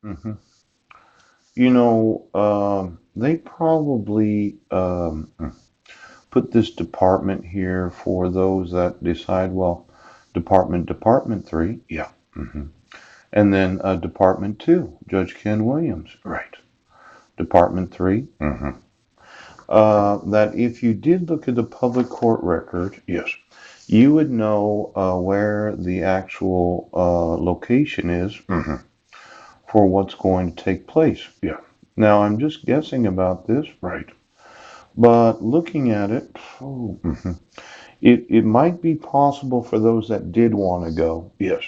hmm they probably put this department here for those that decide, well, Department 3, yeah. And then Department 2, Judge Ken Williams, right. Department 3, that if you did look at the public court record, yes, you would know where the actual location is for what's going to take place. Yeah. Now, I'm just guessing about this, right? But looking at it, it might be possible for those that did want to go, yes,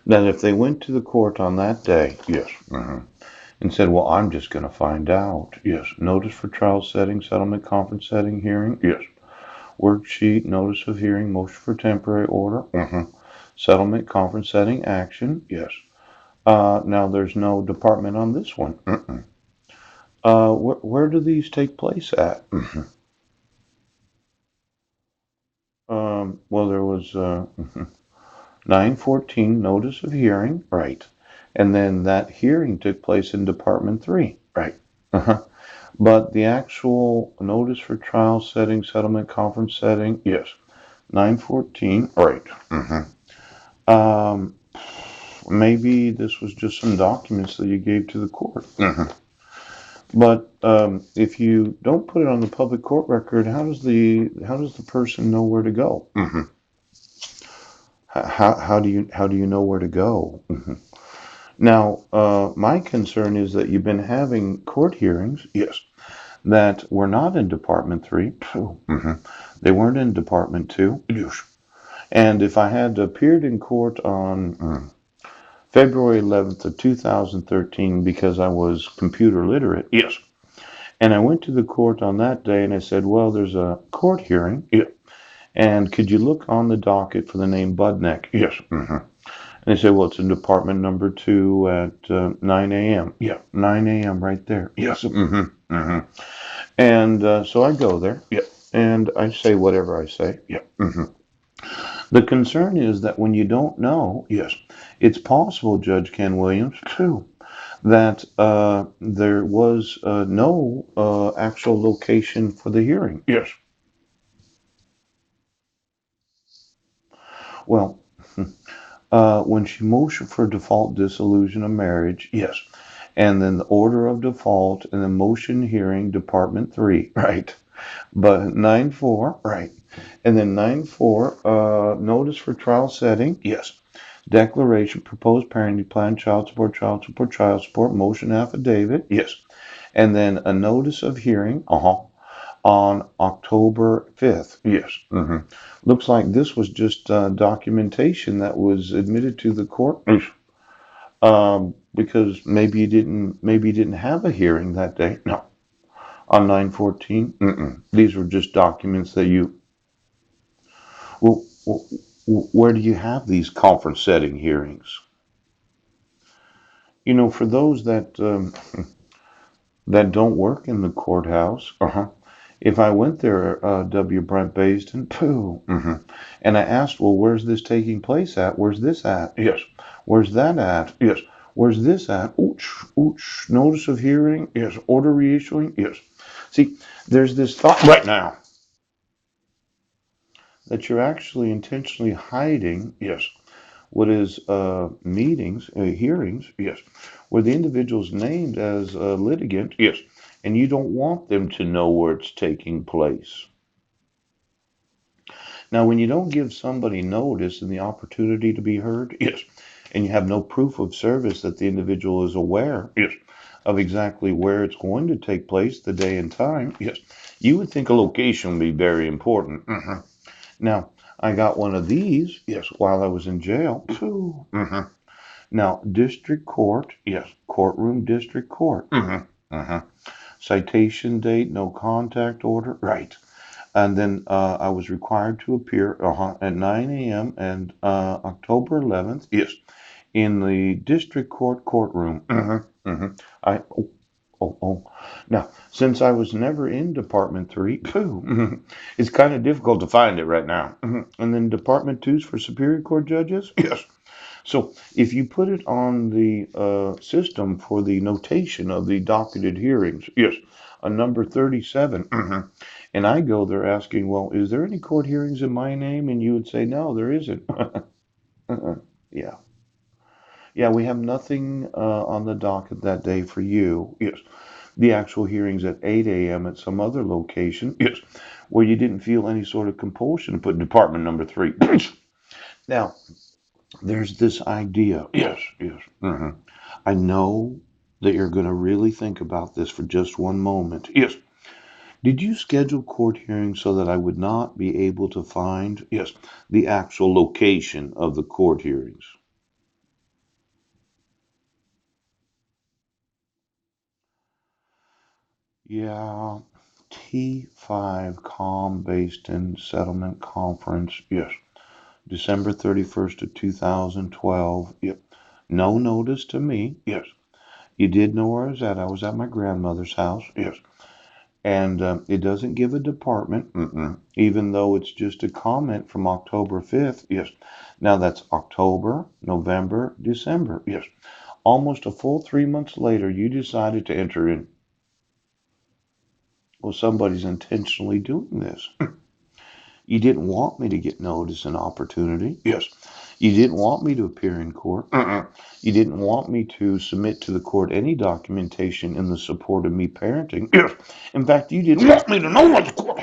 that if they went to the court on that day, yes, and said, well, I'm just going to find out, yes, notice for trial setting, settlement conference setting, hearing, yes, worksheet, notice of hearing, motion for temporary order, settlement conference setting, action, yes. Now, there's no department on this one. Where do these take place at? Well, there was 914 notice of hearing, right. And then that hearing took place in Department 3, right. Uh-huh. But the actual notice for trial setting, settlement conference setting, yes, 914, right. Um, Maybe this was just some documents that you gave to the court. But if you don't put it on the public court record, how does the person know where to go? How do you know where to go? Now, my concern is that you've been having court hearings, yes, that were not in Department 3. They weren't in Department 2. Yes. And if I had appeared in court on February 11th of 2013 because I was computer literate, yes, and I went to the court on that day and I said, well, there's a court hearing, yeah, and could you look on the docket for the name Budneck? Yes. And they said, well, it's in Department number 2 at 9 a.m. Yeah, 9 a.m. right there. Yes. And so I go there. Yeah. And I say whatever I say. Yeah. The concern is that when you don't know, yes, it's possible, Judge Ken Williams, too, that there was no actual location for the hearing. Yes. Well, when she motioned for default dissolution of marriage, yes. And then the order of default and the motion hearing, Department 3, right. But 9-4, right. And then 9-4, notice for trial setting, yes. Declaration, proposed parenting plan, child support, motion affidavit, yes. And then a notice of hearing, on October 5th, yes. Looks like this was just documentation that was admitted to the court. Because maybe you didn't have a hearing that day. No, on 914. These were just documents that you. Well, where do you have these conference setting hearings? For those that don't work in the courthouse, if I went there, W. Brent Basden, pooh, and I asked, well, where's this taking place at? Where's this at? Yes. Where's that at? Yes. Where's this at? Ooch, ooch. Notice of hearing? Yes. Order reissuing? Yes. See, there's this thought right now that you're actually intentionally hiding, yes, what is meetings, hearings, yes, where the individual's named as a litigant, yes, and you don't want them to know where it's taking place. Now, when you don't give somebody notice and the opportunity to be heard, yes, and you have no proof of service that the individual is aware, yes, of exactly where it's going to take place, the day and time, yes, you would think a location would be very important. Now, I got one of these, yes, while I was in jail. Now, district court, yes, courtroom, district court. Citation date, no contact order, right. And then I was required to appear at 9 a.m. and October 11th, yes, in the district court courtroom. I oh. Now, since I was never in Department 3, it's kind of difficult to find it right now. And then Department 2's for Superior Court judges, yes. So if you put it on the system for the notation of the docketed hearings, yes, a number 37, and I go there asking, well, is there any court hearings in my name? And you would say, no, there isn't. Yeah. Yeah, we have nothing on the docket that day for you. Yes. The actual hearings at 8 a.m. at some other location. Yes. Where you didn't feel any sort of compulsion to put department number 3. Now, there's this idea. Yes, yes. I know that you're going to really think about this for just one moment. Yes. Did you schedule court hearings so that I would not be able to find, yes, the actual location of the court hearings? Yeah, T5 Calm Basin Settlement Conference. Yes, December 31st of 2012. Yep. No notice to me. Yes. You did know where I was at. I was at my grandmother's house. Yes. And it doesn't give a department, even though it's just a comment from October 5th. Yes. Now that's October, November, December. Yes. Almost a full 3 months later, you decided to enter in. Well, somebody's intentionally doing this. You didn't want me to get notice and opportunity. Yes. You didn't want me to appear in court. You didn't want me to submit to the court any documentation in the support of me parenting. Yes. In fact, you didn't want me to know what the court.